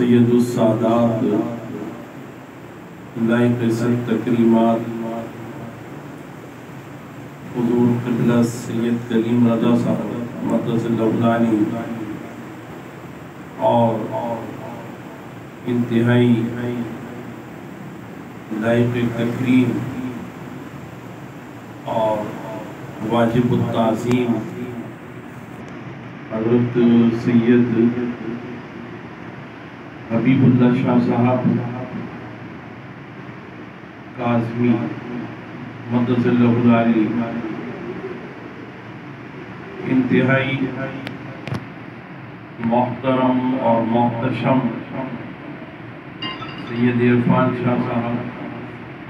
سید السادات لائق صد تکریمات حضور قبلہ سید کلیم رضا صاحب مقدس العلی اور انتہائی لائق تکریم اور واجب التعظیم حضرت سید حبیب اللہ شاہ صاحب کاظمی مقدس العلی انتہائی محترم اور محتشم سید عرفان شاہ صاحب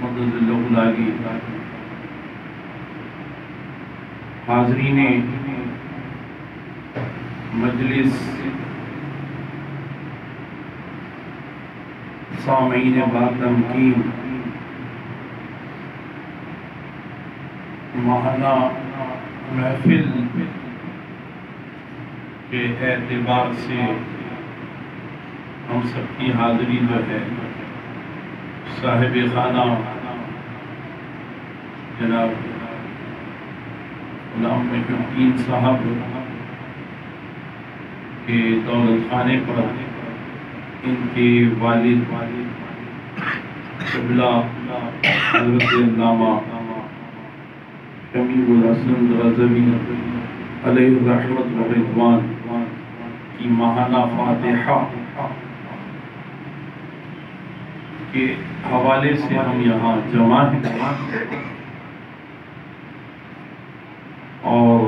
مقدس العلی، حاضرین مجلس، سامعین باتمکین، ماہانہ محفل کے اعتبار سے ہم سب کی حاضری جو ہے صاحب خانہ جناب غلام محی الدین صاحب کے دولت خانے پر ان کے والد قبلہ حضرت علامہ شمیع الحسن رضوی علیہ الرحمت والرضوان کی ماہانہ فاتحہ کے حوالے سے ہم یہاں جمع ہیں اور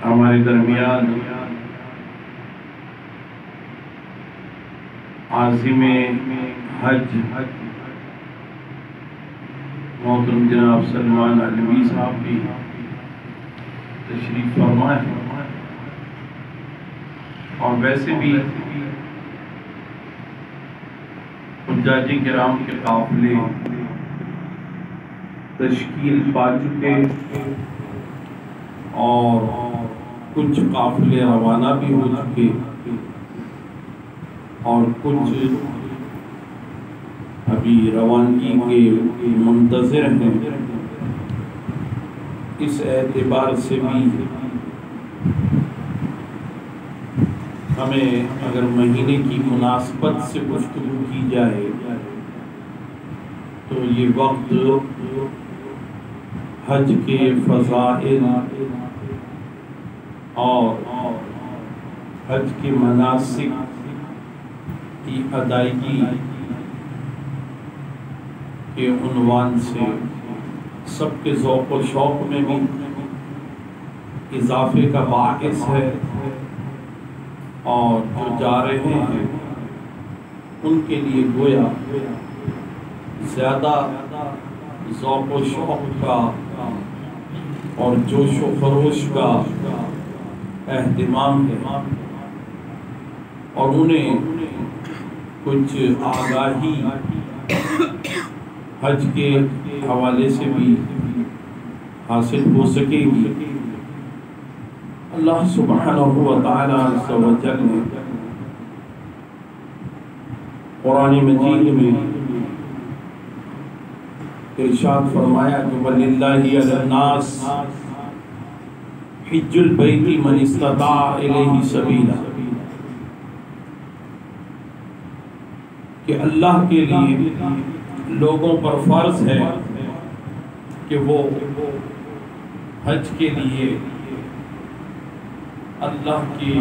ہمارے درمیان عازم حج محترم جناب سلمان علوی صاحب بھی تشریف فرما ہے، اور ویسے بھی حجاج کرام کے قافلے تشکیل پا چکے اور کچھ قافلے روانہ بھی ہو چکے اور کچھ ابھی روانگی کے منتظر ہیں۔ اس اعتبار سے بھی ہمیں اگر مہینے کی مناسبت سے گفتگو کی جائے تو یہ وقت حج کے فضائل اور حج کے مناسک کی ادائیگی کے عنوان سے سب کے ذوق و شوق میں بھی اضافے کا باعث ہے، اور جو جا رہے ہیں ان کے لیے گویا زیادہ ذوق و شوق کا اور جوش و خروش کا اہتمام ہے، اور انہیں کچھ آگاہی حج کے حوالے سے بھی حاصل ہو سکے گی۔ اللہ سبحانہ و تعالی عز و جل نے قرآن مجید میں ارشاد فرمایا کہ وَلِلَّهِ عَلَى النَّاسِ حِجُّ الْبَيْتِ مَنِ اسْتَطَاعَ إِلَيْهِ سَبِيلًا، کہ اللہ کے لیے لوگوں پر فرض ہے کہ وہ حج کے لیے اللہ کے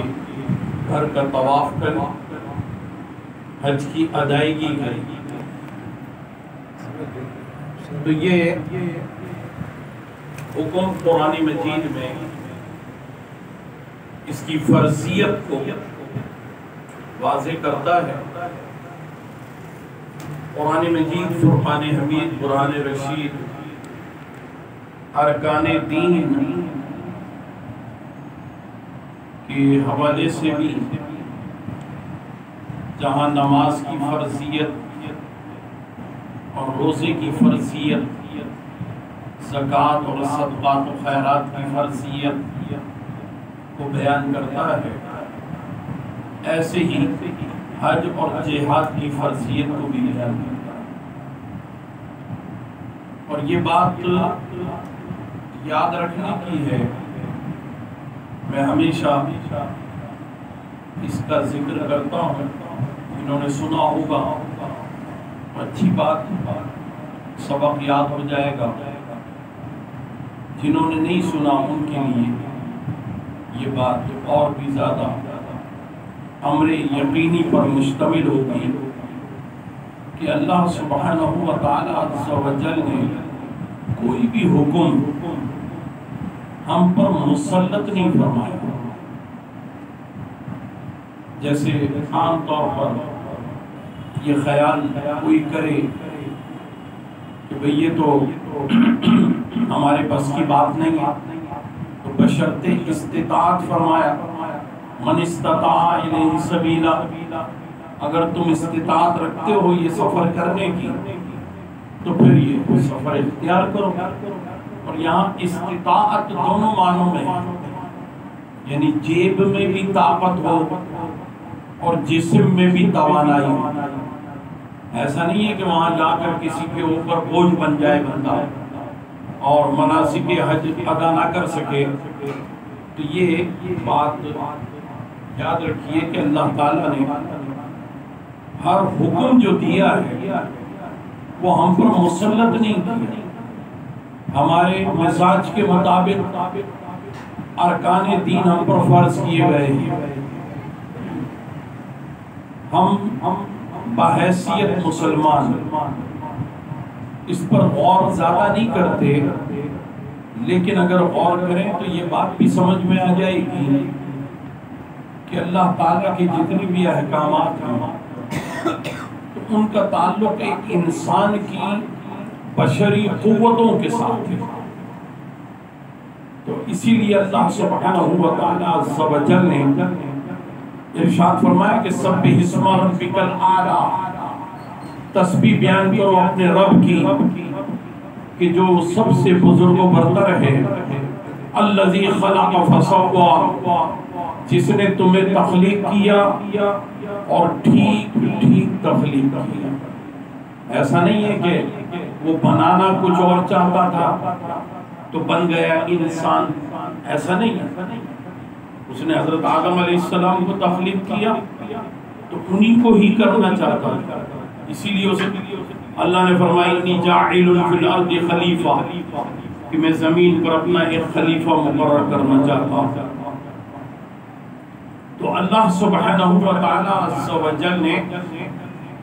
گھر کا طواف کریں، حج کی ادائیگی کریں۔ تو یہ حکم قرآن مجید میں اس کی فرضیت کو واضح کرتا ہے۔ قرآن مجید فرقان حمید، برہان رشید، ارکان دین کے حوالے سے بھی جہاں نماز کی فرضیت اور روزے کی فرضیت، زکوٰۃ اور صدقات و خیرات کی فرضیت کو بیان کرتا ہے، ایسے ہی حج اور جہاد کی فرضیت کو بھی بیان کرتا ہے۔ اور یہ بات یاد رکھنے کی ہے، میں ہمیشہ اس کا ذکر کرتا ہوں، جنہوں نے سنا ہوگا اچھی بات، سبق یاد ہو جائے گا، جنہوں نے نہیں سنا ان کے لیے یہ بات اور بھی زیادہ امر یقینی پر مشتمل ہوگی کہ اللہ سبحانہ و تعالی عز و جل نے کوئی بھی حکم ہم پر مسلط نہیں فرمایا۔ جیسے عام طور پر یہ خیال کوئی کرے کہ بھئی یہ تو ہمارے بس کی بات نہیں ہے، تو بشرط استطاعت فرمایا، من استطاع الیہ سبیلا، اگر تم استطاعت رکھتے ہو یہ سفر کرنے کی تو پھر یہ سفر اختیار کرو۔ اور یہاں استطاعت دونوں معنوں میں، یعنی جیب میں بھی طاقت ہو اور جسم میں بھی توانائی ہو۔ ایسا نہیں ہے کہ وہاں جا کر کسی کے اوپر بوجھ بن جائے بندہ اور مناسک حج ادا نہ کر سکے۔ تو یہ بات یاد رکھیے کہ اللہ تعالیٰ نے ہر حکم جو دیا ہے وہ ہم پر مسلط نہیں کیا، ہمارے مزاج کے مطابق ارکان دین ہم پر فرض کیے گئے ہیں۔ ہم بحیثیت مسلمان اس پر غور زیادہ نہیں کرتے، لیکن اگر غور کریں تو یہ بات بھی سمجھ میں آ جائے گی کہ اللہ تعالیٰ کے جتنے بھی احکامات ہیں تو ان کا تعلق ایک انسان کی بشری قوتوں کے ساتھ ہے۔ تو اسی لیے اللہ سبحانہ و تعالی عز و جل نے ارشاد فرمایا کہ سبح اسم ربک الاعلی، تسبیح بیان کرو اپنے رب کی کہ جو سب سے بزرگ و برتر ہے، الذی خلق فسوی، جس نے تمہیں تخلیق کیا اور ٹھیک ٹھیک تخلیق کیا۔ ایسا نہیں ہے کہ وہ بنانا کچھ اور چاہتا تھا تو بن گیا انسان، ایسا نہیں ہے۔ اس نے حضرت آدم علیہ السلام کو تخلیق کیا تو انہی کو ہی کرنا چاہتا تھا، اسی لیے اللہ نے فرمایا انی جاعل فی الارض خلیفہ، کہ میں زمین پر اپنا ایک خلیفہ مقرر کرنا چاہتا ہوں۔ تو اللہ سبحانہ و تعالی عز و جل نے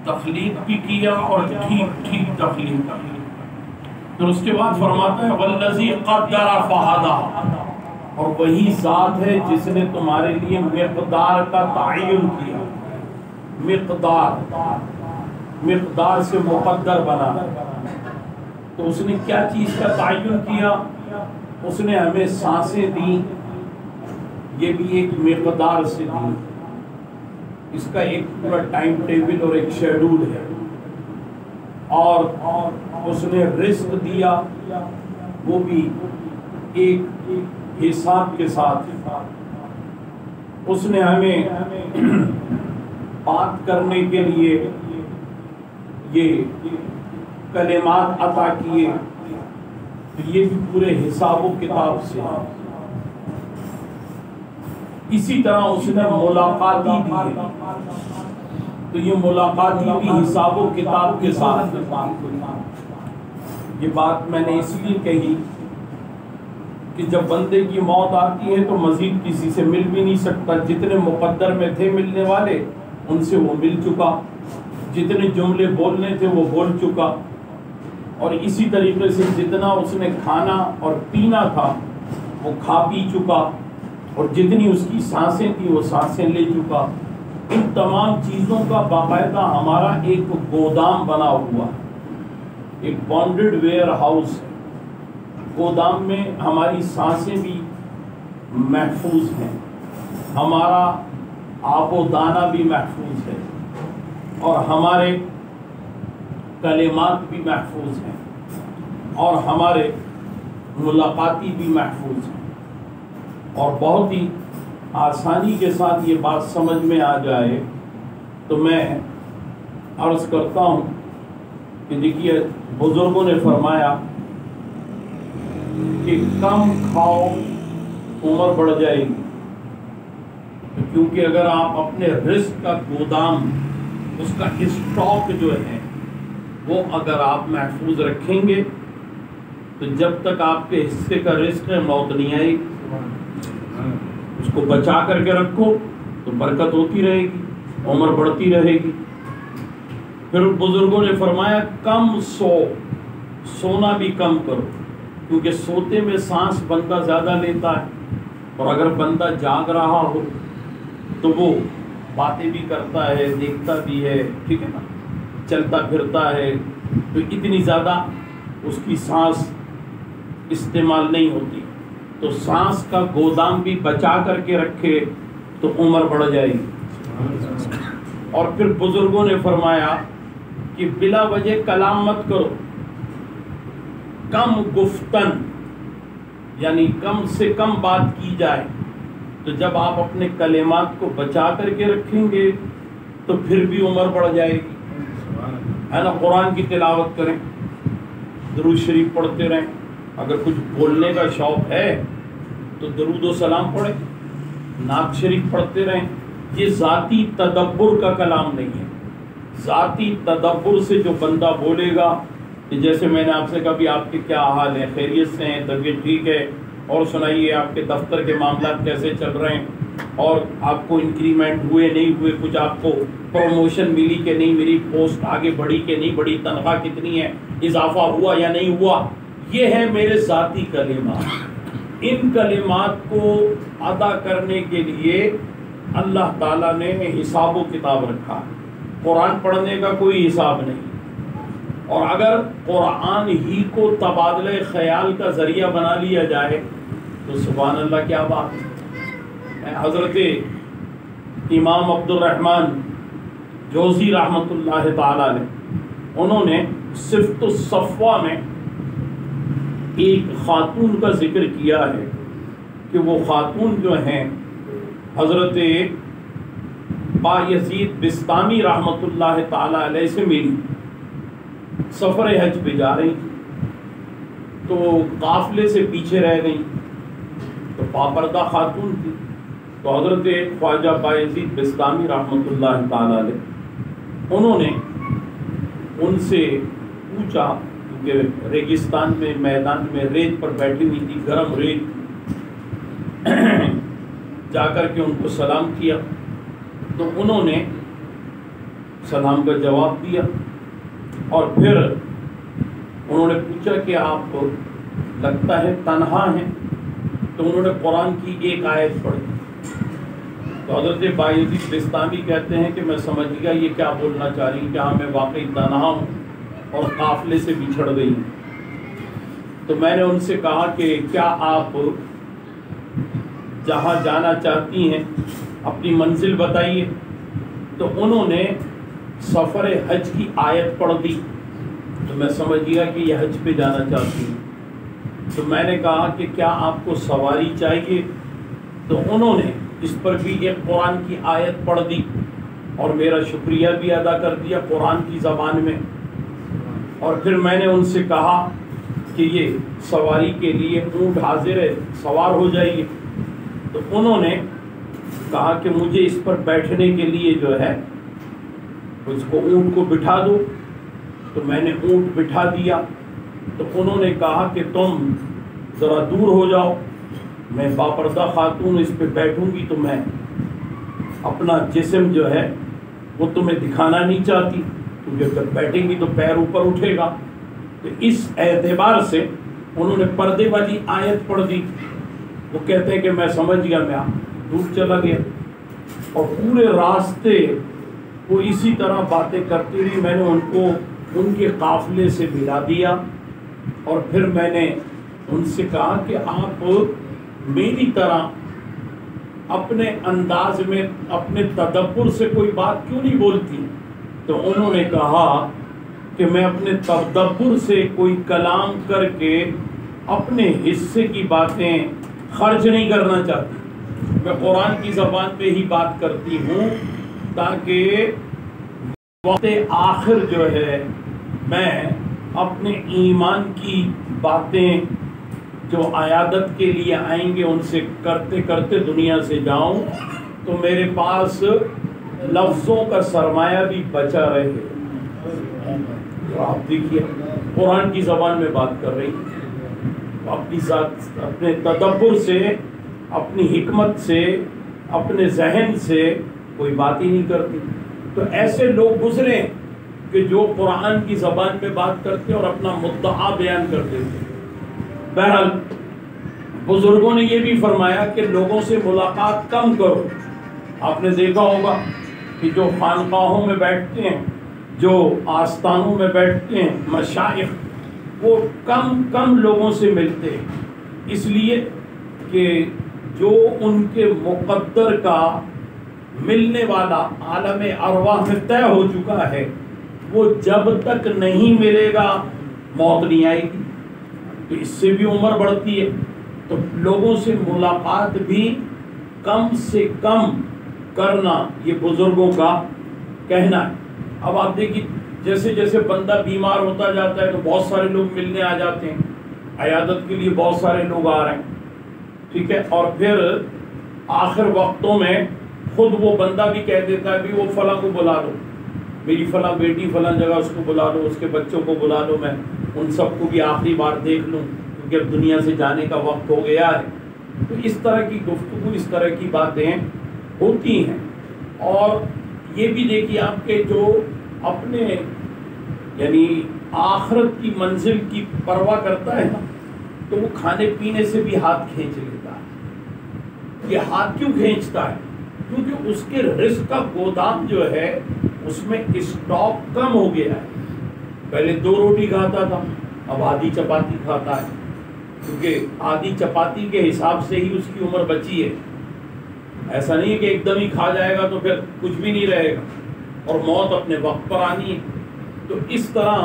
تخلیق بھی کیا اور ٹھیک ٹھیک تخلیق کی۔ پھر اس کے بعد فرماتا ہے والذی قدر فہدی، اور وہی ذات ہے جس نے تمہارے لیے مقدار کا تعین کیا۔ مقدار سے مقدر بنا، تو اس نے کیا چیز کا تعین کیا؟ اس نے ہمیں سانسیں دی، یہ بھی ایک مقدار سے دی، اس کا ایک پورا ٹائم ٹیبل اور ایک شیڈول ہے۔ اور اس نے رزق دیا، وہ بھی ایک حساب کے ساتھ۔ اس نے ہمیں بات کرنے کے لیے یہ کلمات عطا کیے، تو یہ بھی پورے حساب و کتاب سے۔ اسی طرح اس نے ملاقاتی دی، تو یہ ملاقاتی بھی حساب و کتاب کے ساتھ۔ یہ بات میں نے اس لیے کہی کہ جب بندے کی موت آتی ہے تو مزید کسی سے مل بھی نہیں سکتا، جتنے مقدر میں تھے ملنے والے ان سے وہ مل چکا، جتنے جملے بولنے تھے وہ بول چکا، اور اسی طریقے سے جتنا اس نے کھانا اور پینا تھا وہ کھا پی چکا، اور جتنی اس کی سانسیں تھی وہ سانسیں لے چکا۔ ان تمام چیزوں کا باقاعدہ ہمارا ایک گودام بنا ہوا، ایک بانڈڈ ویئر ہاؤس۔ گودام میں ہماری سانسیں بھی محفوظ ہیں، ہمارا آب و دانہ بھی محفوظ ہے، اور ہمارے کلمات بھی محفوظ ہیں، اور ہمارے ملاقاتی بھی محفوظ ہیں۔ اور بہت ہی آسانی کے ساتھ یہ بات سمجھ میں آ جائے تو میں عرض کرتا ہوں کہ دیکھیے بزرگوں نے فرمایا کہ کم کھاؤ عمر بڑھ جائے گی، کیونکہ اگر آپ اپنے رزق کا گودام، اس کا اسٹاک جو ہے وہ اگر آپ محفوظ رکھیں گے تو جب تک آپ کے حصے کا رزق ہے موت نہیں آئے گی۔ اس کو بچا کر کے رکھو تو برکت ہوتی رہے گی، عمر بڑھتی رہے گی۔ پھر بزرگوں نے فرمایا کم سونا بھی کم کرو، کیونکہ سوتے میں سانس بندہ زیادہ لیتا ہے، اور اگر بندہ جاگ رہا ہو تو وہ باتیں بھی کرتا ہے، دیکھتا بھی ہے، ٹھیک ہے نا، چلتا پھرتا ہے، تو اتنی زیادہ اس کی سانس استعمال نہیں ہوتی۔ تو سانس کا گودام بھی بچا کر کے رکھے تو عمر بڑھ جائے گی۔ اور پھر بزرگوں نے فرمایا کہ بلا وجہ کلام مت کرو، کم گفتن، یعنی کم سے کم بات کی جائے۔ تو جب آپ اپنے کلمات کو بچا کر کے رکھیں گے تو پھر بھی عمر بڑھ جائے گی، ہے نا۔ قرآن کی تلاوت کریں، درود شریف پڑھتے رہیں، اگر کچھ بولنے کا شوق ہے تو درود و سلام پڑھیں، نعت شریف پڑھتے رہیں۔ یہ ذاتی تدبر کا کلام نہیں ہے۔ ذاتی تدبر سے جو بندہ بولے گا، جیسے میں نے آپ سے کہا بھی آپ کے کیا حال ہے، خیریت سے ہیں، طبیعت ٹھیک ہے، اور سنائیے آپ کے دفتر کے معاملات کیسے چل رہے ہیں، اور آپ کو انکریمنٹ ہوئے نہیں ہوئے، کچھ آپ کو پروموشن ملی کہ نہیں ملی، پوسٹ آگے بڑھی کہ نہیں بڑھی، تنخواہ کتنی ہے، اضافہ ہوا یا نہیں ہوا۔ یہ ہے میرے ذاتی کلمات۔ ان کلمات کو ادا کرنے کے لیے اللہ تعالیٰ نے حساب و کتاب رکھا۔ قرآن پڑھنے کا کوئی حساب نہیں، اور اگر قرآن ہی کو تبادلہ خیال کا ذریعہ بنا لیا جائے تو سبحان اللہ کیا بات ہے۔ حضرت امام عبد الرحمن جوزی رحمۃ اللہ تعالی علیہ، انہوں نے صفت الصفوہ میں ایک خاتون کا ذکر کیا ہے کہ وہ خاتون جو ہیں حضرت بایزید بستامی رحمۃ اللہ تعالی علیہ سے ملی، سفر حج پہ جا رہی تو قافلے سے پیچھے رہ گئی، تو پاپردہ خاتون تھی، تو حضرت خواجہ بایزید بستامی رحمۃ اللہ تعالی علیہ انہوں نے ان سے پوچھا، کیونکہ ریگستان میں میدان میں ریت پر بیٹھی ہوئی تھی، گرم ریت، جا کر کے ان کو سلام کیا، تو انہوں نے سلام کا جواب دیا، اور پھر انہوں نے پوچھا کہ آپ لگتا ہے تنہا ہیں، تو انہوں نے قرآن کی ایک آیت پڑھی، تو حضرت بایزید بستامی کہتے ہیں کہ میں سمجھ گیا یہ کیا بولنا چاہ رہی ہیں کہ ہاں میں واقعی تنہا ہوں اور قافلے سے بچھڑ گئی۔ تو میں نے ان سے کہا کہ کیا آپ جہاں جانا چاہتی ہیں اپنی منزل بتائیے، تو انہوں نے سفر حج کی آیت پڑھ دی، تو میں سمجھ گیا کہ یہ حج پہ جانا چاہتی ہیں۔ تو میں نے کہا کہ کیا آپ کو سواری چاہیے، تو انہوں نے اس پر بھی ایک قرآن کی آیت پڑھ دی اور میرا شکریہ بھی ادا کر دیا قرآن کی زبان میں، اور پھر میں نے ان سے کہا کہ یہ سواری کے لیے اونٹ حاضر ہے، سوار ہو جائیے، تو انہوں نے کہا کہ مجھے اس پر بیٹھنے کے لیے جو ہے اس کو اونٹ کو بٹھا دو، تو میں نے اونٹ بٹھا دیا، تو انہوں نے کہا کہ تم ذرا دور ہو جاؤ، میں باپردہ خاتون اس پہ بیٹھوں گی تو میں اپنا جسم جو ہے وہ تمہیں دکھانا نہیں چاہتی، کیونکہ جب بیٹھیں گی تو پیر اوپر اٹھے گا۔ تو اس اعتبار سے انہوں نے پردے والی آیت پڑھ دی۔ وہ کہتے ہیں کہ میں سمجھ گیا، میں دور چلا گیا، اور پورے راستے وہ اسی طرح باتیں کرتی رہی۔ میں نے ان کو ان کے قافلے سے ملا دیا، اور پھر میں نے ان سے کہا کہ آپ میری طرح اپنے انداز میں اپنے تدبر سے کوئی بات کیوں نہیں بولتی؟ تو انہوں نے کہا کہ میں اپنے تدبر سے کوئی کلام کر کے اپنے حصے کی باتیں خرچ نہیں کرنا چاہتی، میں قرآن کی زبان پہ ہی بات کرتی ہوں تاکہ وقت آخر جو ہے میں اپنے ایمان کی باتیں جو عیادت کے لیے آئیں گے ان سے کرتے کرتے دنیا سے جاؤں تو میرے پاس لفظوں کا سرمایہ بھی بچا رہے. آپ دیکھیے قرآن کی زبان میں بات کر رہی اپنی ذات، اپنے تدبر سے، اپنی حکمت سے، اپنے ذہن سے کوئی بات ہی نہیں کرتی. تو ایسے لوگ گزرے کہ جو قرآن کی زبان میں بات کرتے اور اپنا مدعا بیان کرتے تھے. بہرحال بزرگوں نے یہ بھی فرمایا کہ لوگوں سے ملاقات کم کرو. آپ نے دیکھا ہوگا کہ جو خانقاہوں میں بیٹھتے ہیں، جو آستانوں میں بیٹھتے ہیں مشائخ، وہ کم لوگوں سے ملتے ہیں، اس لیے کہ جو ان کے مقدر کا ملنے والا عالم ارواح میں طے ہو چکا ہے وہ جب تک نہیں ملے گا موت نہیں آئے گی. تو اس سے بھی عمر بڑھتی ہے. تو لوگوں سے ملاقات بھی کم سے کم کرنا یہ بزرگوں کا کہنا ہے. اب آپ دیکھیے جیسے جیسے بندہ بیمار ہوتا جاتا ہے تو بہت سارے لوگ ملنے آ جاتے ہیں، عیادت کے لیے بہت سارے لوگ آ رہے ہیں، ٹھیک ہے. اور پھر آخر وقتوں میں خود وہ بندہ بھی کہہ دیتا ہے بھی وہ فلاں کو بلا لو، میری فلاں بیٹی فلاں جگہ اس کو بلا لو، اس کے بچوں کو بلا لو، میں ان سب کو بھی آخری بار دیکھ لوں کیونکہ اب دنیا سے جانے کا وقت ہو گیا ہے. تو اس طرح کی گفتگو، اس طرح کی باتیں ہوتی ہیں. اور یہ بھی دیکھیے آپ کے جو اپنے یعنی آخرت کی منزل کی پرواہ کرتا ہے نا تو وہ کھانے پینے سے بھی ہاتھ کھینچ لیتا ہے. یہ ہاتھ کیوں کھینچتا ہے؟ کیونکہ اس کے رزق کا گودام جو ہے اس میں اسٹاک کم ہو گیا ہے. پہلے 2 روٹی کھاتا تھا، اب آدھی چپاتی کھاتا ہے، کیونکہ آدھی چپاتی کے حساب سے ہی اس کی عمر بچی ہے. ایسا نہیں ہے کہ ایک دم ہی کھا جائے گا تو پھر کچھ بھی نہیں رہے گا اور موت اپنے وقت پر آنی ہے. تو اس طرح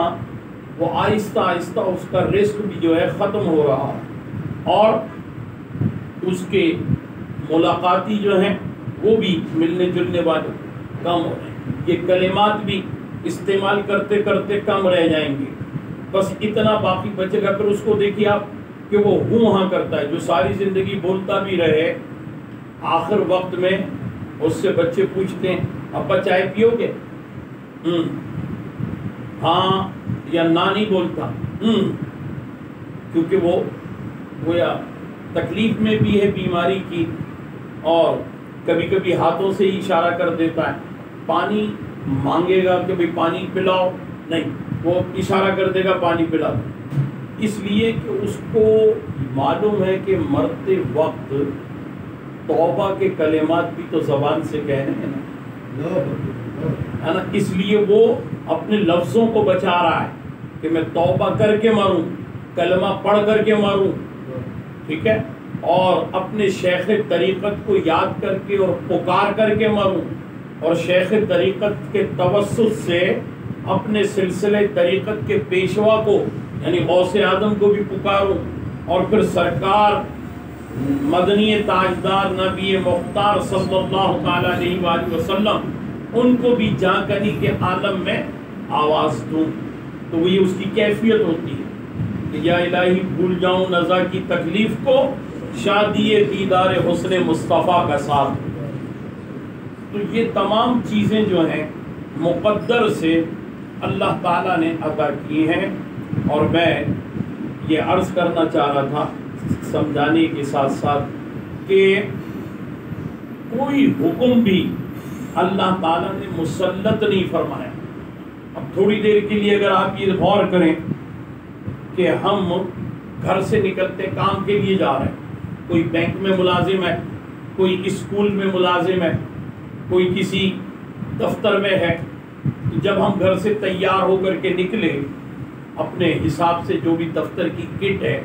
وہ آہستہ آہستہ اس کا رزق بھی جو ہے ختم ہو رہا ہے اور اس کے ملاقاتی جو ہیں وہ بھی ملنے جلنے والے کم ہو رہے ہیں. یہ کلمات بھی استعمال کرتے کرتے کم رہ جائیں گے، بس اتنا باقی بچے گا. پھر اس کو دیکھیے آپ کہ وہ ہوں ہاں کرتا ہے، جو ساری زندگی بولتا بھی رہے، آخر وقت میں اس سے بچے پوچھتے ہیں ابا چائے پیو گے؟ ہاں یا نہ نہیں بولتا، کیونکہ وہ گویا تکلیف میں بھی ہے بیماری کی، اور کبھی کبھی ہاتھوں سے ہی اشارہ کر دیتا ہے. پانی مانگے گا کہ بھئی پانی پلاؤ، نہیں، وہ اشارہ کر دے گا پانی پلا دو. اس لیے کہ اس کو معلوم ہے کہ مرتے وقت توبہ کے کلمات بھی تو زبان سے کہنے ہیں نا، اس لیے وہ اپنے لفظوں کو بچا رہا ہے کہ میں توبہ کر کے مروں، کلمہ پڑھ کر کے مروں، ٹھیک ہے، اور اپنے شیخ طریقت کو یاد کر کے اور پکار کر کے مروں، اور شیخ طریقت کے توسط سے اپنے سلسلے طریقت کے پیشوا کو یعنی غوث اعظم کو بھی پکاروں، اور پھر سرکار مدنی تاجدار نبی مختار صلی اللہ تعالی علیہ وآلہ وسلم ان کو بھی جاکنی کے عالم میں آواز دوں. تو وہ یہ اس کی کیفیت ہوتی ہے کہ یا الہی بھول جاؤں نزا کی تکلیف کو، شادی دیدار حسن مصطفیٰ کا ساتھ. تو یہ تمام چیزیں جو ہیں مقدر سے اللہ تعالیٰ نے عطا کی ہیں. اور میں یہ عرض کرنا چاہ رہا تھا سمجھانے کے ساتھ ساتھ کہ کوئی حکم بھی اللہ تعالیٰ نے مسلط نہیں فرمایا. اب تھوڑی دیر کے لیے اگر آپ یہ غور کریں کہ ہم گھر سے نکلتے کام کے لیے جا رہے ہیں، کوئی بینک میں ملازم ہے، کوئی اسکول میں ملازم ہے، کوئی کسی دفتر میں ہے، جب ہم گھر سے تیار ہو کر کے نکلے اپنے حساب سے جو بھی دفتر کی کٹ ہے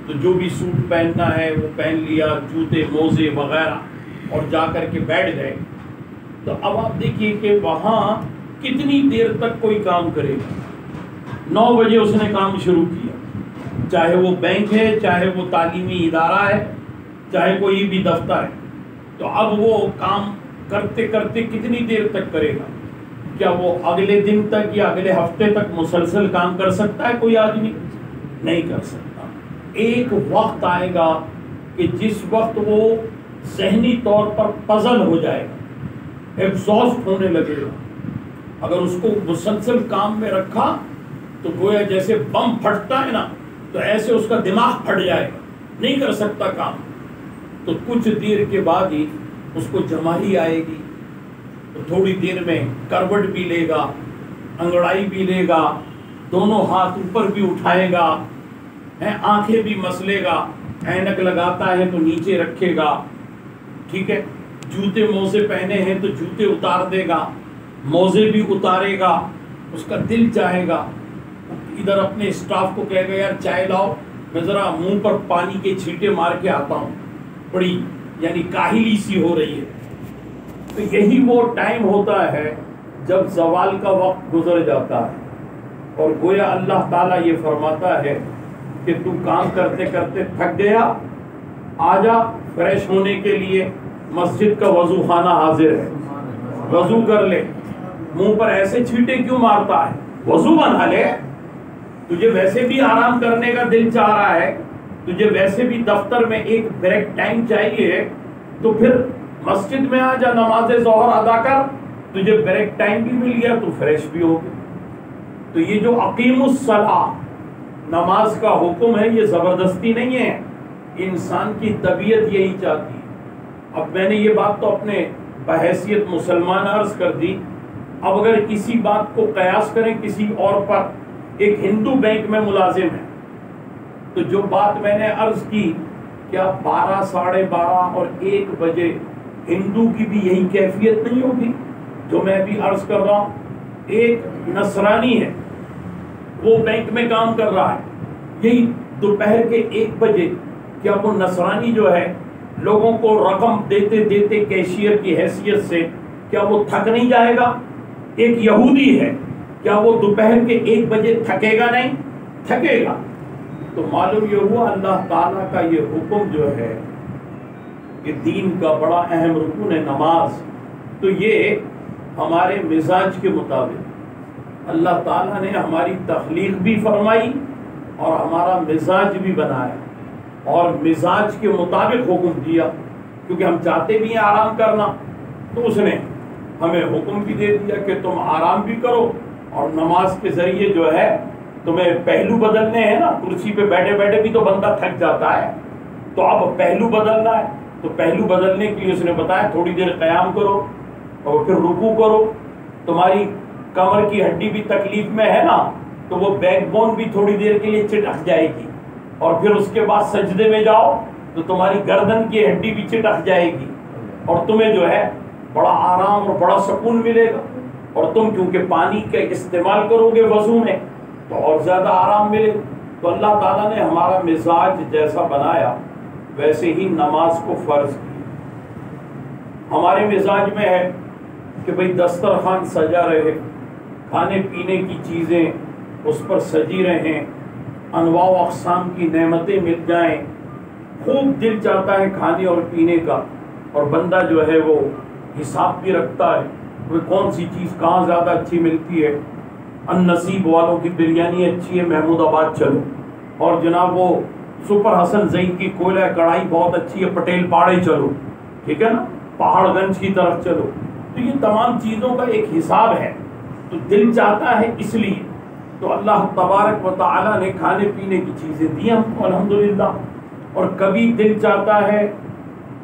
تو جو بھی سوٹ پہننا ہے وہ پہن لیا، جوتے موزے وغیرہ، اور جا کر کے بیٹھ گئے. تو اب آپ دیکھیے کہ وہاں کتنی دیر تک کوئی کام کرے گا. 9 بجے اس نے کام شروع کیا، چاہے وہ بینک ہے، چاہے وہ تعلیمی ادارہ ہے، چاہے کوئی بھی دفتر ہے. تو اب وہ کام کرتے کرتے کتنی دیر تک کرے گا؟ کیا وہ اگلے دن تک یا اگلے ہفتے تک مسلسل کام کر سکتا ہے کوئی آدمی؟ نہیں کر سکتا۔ ایک وقت آئے گا کہ جس وقت وہ ذہنی طور پر پزل ہو جائے گا، ایگزاسٹ ہونے لگے گا۔ اگر اس کو مسلسل کام میں رکھا تو گویا جیسے بم پھٹتا ہے نا، تو ایسے اس کا دماغ پھٹ جائے گا، نہیں کر سکتا کام۔ تو کچھ دیر کے بعد ہی اس کو جماہی آئے گی، تو تھوڑی دیر میں کروٹ بھی لے گا، انگڑائی بھی لے گا، دونوں ہاتھ اوپر بھی اٹھائے گا، آنکھیں بھی مسلے گا، اینک لگاتا ہے تو نیچے رکھے گا، ٹھیک ہے، جوتے موزے پہنے ہیں تو جوتے اتار دے گا، موزے بھی اتارے گا۔ اس کا دل چاہے گا، ادھر اپنے اسٹاف کو کہے گا یار چائے لاؤ، میں ذرا منہ پر پانی کے چھینٹے مار کے آتا ہوں، بڑی یعنی کاہلی سی ہو رہی ہے۔ تو یہی وہ ٹائم ہوتا ہے جب زوال کا وقت گزر جاتا ہے، اور گویا اللہ تعالیٰ یہ فرماتا ہے کہ تو کام کرتے کرتے تھک گیا، آجا فریش ہونے کے لیے مسجد کا وضو خانہ حاضر ہے، وضو کر لے۔ منہ پر ایسے چھینٹے کیوں مارتا ہے؟ وضو بنا لے، تجھے ویسے بھی آرام کرنے کا دل چاہ رہا ہے، تجھے ویسے بھی دفتر میں ایک بریک ٹائم چاہیے، تو پھر مسجد میں آ جا، نماز ظہر ادا کر، تجھے بریک ٹائم بھی مل گیا، تو فریش بھی ہو گیا۔ تو یہ جو اقیم الصلاۃ نماز کا حکم ہے، یہ زبردستی نہیں ہے، انسان کی طبیعت یہی چاہتی ہے۔ اب میں نے یہ بات تو اپنے بحیثیت مسلمان عرض کر دی، اب اگر کسی بات کو قیاس کریں کسی اور پر، ایک ہندو بینک میں ملازم ہے، تو جو بات میں نے عرض کی، کیا 12 ساڑھے 12 اور 1 بجے ہندو کی بھی یہی کیفیت نہیں ہوگی جو میں بھی عرض کر رہا ہوں؟ ایک نصرانی ہے، وہ بینک میں کام کر رہا ہے، یہی دوپہر کے 1 بجے کیا وہ نصرانی جو ہے لوگوں کو رقم دیتے دیتے کیشیئر کی حیثیت سے کیا وہ تھک نہیں جائے گا؟ ایک یہودی ہے، کیا وہ دوپہر کے 1 بجے تھکے گا؟ نہیں تھکے گا۔ تو معلوم یہ ہوا اللہ تعالیٰ کا یہ حکم جو ہے کہ دین کا بڑا اہم رکن ہے نماز، تو یہ ہمارے مزاج کے مطابق اللہ تعالیٰ نے ہماری تخلیق بھی فرمائی اور ہمارا مزاج بھی بنایا، اور مزاج کے مطابق حکم دیا، کیونکہ ہم چاہتے بھی ہیں آرام کرنا، تو اس نے ہمیں حکم بھی دے دیا کہ تم آرام بھی کرو، اور نماز کے ذریعے جو ہے تمہیں پہلو بدلنے ہیں نا، کرسی پہ بیٹھے بیٹھے بھی تو بندہ تھک جاتا ہے، تو اب پہلو بدلنا ہے، تو پہلو بدلنے کے لیے اس نے بتایا تھوڑی دیر قیام کرو اور پھر رکوع کرو۔ تمہاری کمر کی ہڈی بھی تکلیف میں ہے نا، تو وہ بیک بون بھی تھوڑی دیر کے لیے چٹک جائے گی، اور پھر اس کے بعد سجدے میں جاؤ تو تمہاری گردن کی ہڈی بھی چٹک جائے گی، اور تمہیں جو ہے بڑا آرام اور بڑا سکون ملے گا، اور تم کیونکہ پانی کا استعمال کرو گے وضو میں تو اور زیادہ آرام ملے۔ تو اللہ تعالیٰ نے ہمارا مزاج جیسا بنایا ویسے ہی نماز کو فرض کیا۔ ہمارے مزاج میں ہے کہ بھئی دسترخوان سجا رہے، کھانے پینے کی چیزیں اس پر سجی رہیں، انواع و اقسام کی نعمتیں مل جائیں، خوب دل چاہتا ہے کھانے اور پینے کا، اور بندہ جو ہے وہ حساب بھی رکھتا ہے وہ کون سی چیز کہاں زیادہ اچھی ملتی ہے۔ النصیب والوں کی بریانی اچھی ہے، محمود آباد چلو، اور جناب وہ سپر حسن زئی کی کوئلہ کڑھائی بہت اچھی ہے، پٹیل پاڑے چلو، ٹھیک ہے نا، پہاڑ گنج کی طرف چلو۔ تو یہ تمام چیزوں کا ایک حساب ہے، تو دل چاہتا ہے اس لیے تو اللہ تبارک و تعالیٰ نے کھانے پینے کی چیزیں دی ہم کو الحمدللہ۔ اور کبھی دل چاہتا ہے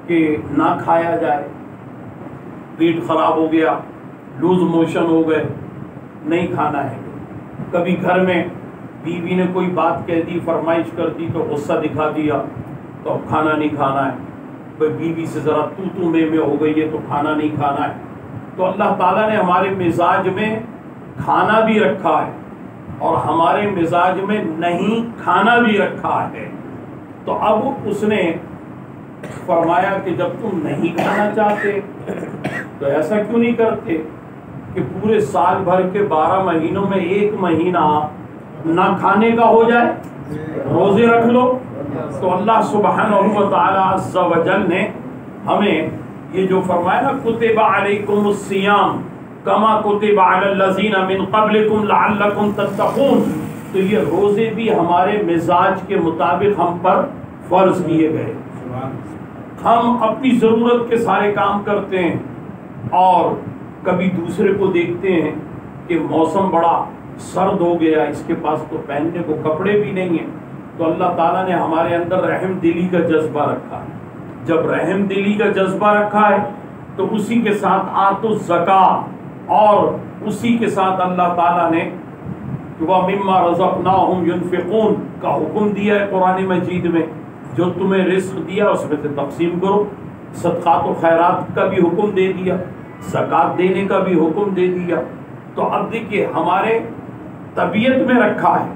کہ نہ کھایا جائے، پیٹ خراب ہو گیا، لوز موشن ہو گئے، نہیں کھانا ہے۔ کبھی گھر میں بیوی نے کوئی بات کہہ دی، فرمائش کر دی تو غصہ دکھا دیا تو اب کھانا نہیں کھانا ہے، کوئی بیوی سے ذرا تو میں ہو گئی ہے تو کھانا نہیں کھانا ہے۔ تو اللہ تعالیٰ نے ہمارے مزاج میں کھانا بھی رکھا ہے اور ہمارے مزاج میں نہیں کھانا بھی رکھا ہے۔ تو اب اس نے فرمایا کہ جب تم نہیں کھانا چاہتے تو ایسا کیوں نہیں کرتے کہ پورے سال بھر کے 12 مہینوں میں 1 مہینہ نہ کھانے کا ہو جائے، روزے رکھ لو۔ تو اللہ سبحانہ و تعالی عز و جل نے ہمیں یہ جو فرمایا نا کتب علیکم الصیام، کما کتب علی الذین من قبلکم لعلکم تتقون. تو یہ روزے بھی ہمارے مزاج کے مطابق ہم پر فرض کیے گئے. ہم اپنی ضرورت کے سارے کام کرتے ہیں اور کبھی دوسرے کو دیکھتے ہیں کہ موسم بڑا سرد ہو گیا, اس کے پاس تو پہننے کو کپڑے بھی نہیں ہیں, تو اللہ تعالیٰ نے ہمارے اندر رحم دلی کا جذبہ رکھا ہے. جب رحم دلی کا جذبہ رکھا ہے تو اسی کے ساتھ آتوا الزکاۃ اور اسی کے ساتھ اللہ تعالیٰ نے وَمِمَّا رَزَقْنَاهُمْ يُنْفِقُونَ کا حکم دیا ہے قرآن مجید میں. جو تمہیں رزق دیا اس میں سے تقسیم کرو. صدقات و خیرات کا بھی حکم دے دیا, زکوٰۃ دینے کا بھی حکم دے دیا. تو اب دیکھیے ہمارے طبیعت میں رکھا ہے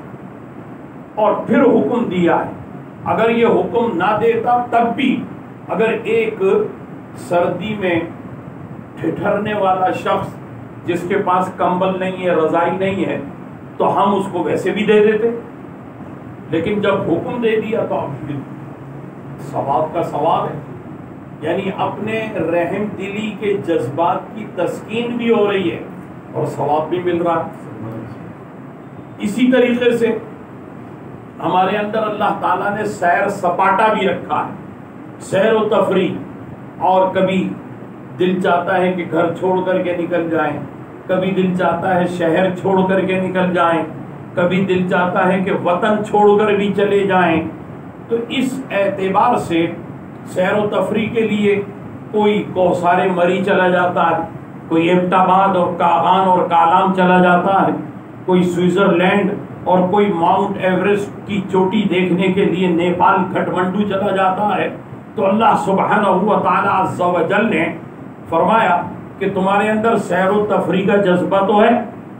اور پھر حکم دیا ہے. اگر یہ حکم نہ دیتا تب بھی اگر ایک سردی میں ٹھٹھرنے والا شخص جس کے پاس کمبل نہیں ہے, رضائی نہیں ہے, تو ہم اس کو ویسے بھی دے دیتے. لیکن جب حکم دے دیا تو اب ثواب کا ثواب ہے, یعنی اپنے رحم دلی کے جذبات کی تسکین بھی ہو رہی ہے اور ثواب بھی مل رہا ہے. اسی طریقے سے ہمارے اندر اللہ تعالیٰ نے سیر سپاٹا بھی رکھا ہے, سیر و تفریح. اور کبھی دل چاہتا ہے کہ گھر چھوڑ کر کے نکل جائیں, کبھی دل چاہتا ہے شہر چھوڑ کر کے نکل جائیں, کبھی دل چاہتا ہے کہ وطن چھوڑ کر بھی چلے جائیں. تو اس اعتبار سے سیر و تفریح کے لیے کوئی کوثر مری چلا جاتا ہے, کوئی ایبٹ آباد اور کاغان اور کالام چلا جاتا ہے, کوئی سوئٹزرلینڈ اور کوئی ماؤنٹ ایوریسٹ کی چوٹی دیکھنے کے لیے نیپال کھٹمنڈو چلا جاتا ہے. تو اللہ سبحانہ و تعالی عز و جل نے فرمایا کہ تمہارے اندر سیر و تفریح کا جذبہ تو ہے,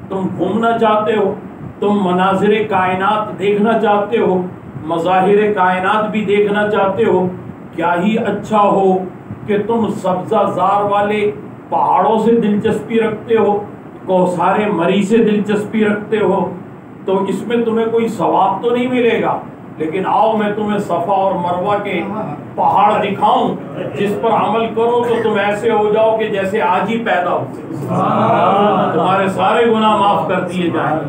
تم گھومنا چاہتے ہو, تم مناظر کائنات دیکھنا چاہتے ہو, مظاہر کائنات بھی دیکھنا چاہتے ہو, کیا ہی اچھا ہو کہ تم سبزہ زار والے پہاڑوں سے دلچسپی رکھتے ہو, کوثر مری سے دلچسپی رکھتے ہو. تو اس میں تمہیں کوئی ثواب تو نہیں ملے گا, لیکن آؤ میں تمہیں صفا اور مروہ کے پہاڑ دکھاؤں, جس پر عمل کرو تو تم ایسے ہو جاؤ کہ جیسے آج ہی پیدا ہو, تمہارے سارے گناہ معاف کر دیے جائیں.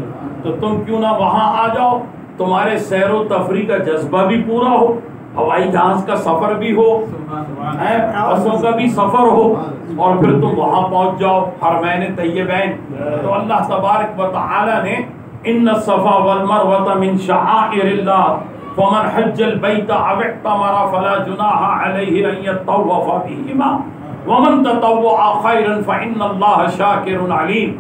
تو تم کیوں نہ وہاں آ جاؤ, تمہارے سیر و تفریح کا جذبہ بھی پورا ہو, ہوائی جہاز کا سفر بھی ہو, بسوں کا بھی سفر ہو, اور پھر تم وہاں پہنچ جاؤ حرمین طیبین. تو اللہ تبارک و تعالی نے ان الصفا والمروہ من شعائر اللہ فمن حج البیت او اعتمر فلا جناح علیہ ان یطوف بہما ومن تطوع خیرا فإن اللہ شاکر علیم.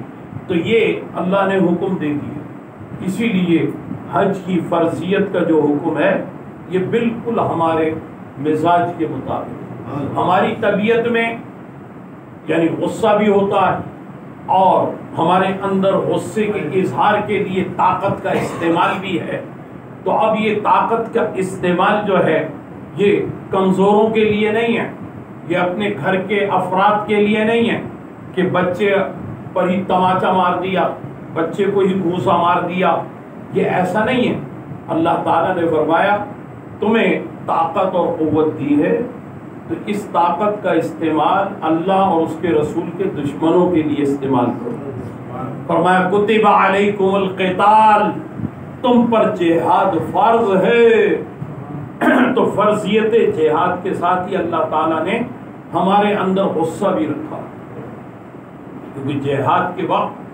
تو یہ اللہ نے حکم دے دیا. اسی لیے حج کی فرضیت کا جو حکم ہے یہ بالکل ہمارے مزاج کے مطابق, ہماری طبیعت میں یعنی غصہ بھی ہوتا ہے اور ہمارے اندر غصے کے اظہار کے لیے طاقت کا استعمال بھی ہے. تو اب یہ طاقت کا استعمال جو ہے یہ کمزوروں کے لیے نہیں ہے, یہ اپنے گھر کے افراد کے لیے نہیں ہے کہ بچے پر ہی تماچا مار دیا, بچے کو ہی گھوسا مار دیا. یہ ایسا نہیں ہے. اللہ تعالیٰ نے فرمایا تمہیں طاقت اور قوت دی ہے, تو اس طاقت کا استعمال اللہ اور اس کے رسول کے دشمنوں کے لیے استعمال کرو. فرمایا کتب علیکم القتال, تم پر جہاد فرض ہے. تو فرضیت جہاد کے ساتھ ہی اللہ تعالیٰ نے ہمارے اندر غصہ بھی رکھا, کیونکہ جہاد کے وقت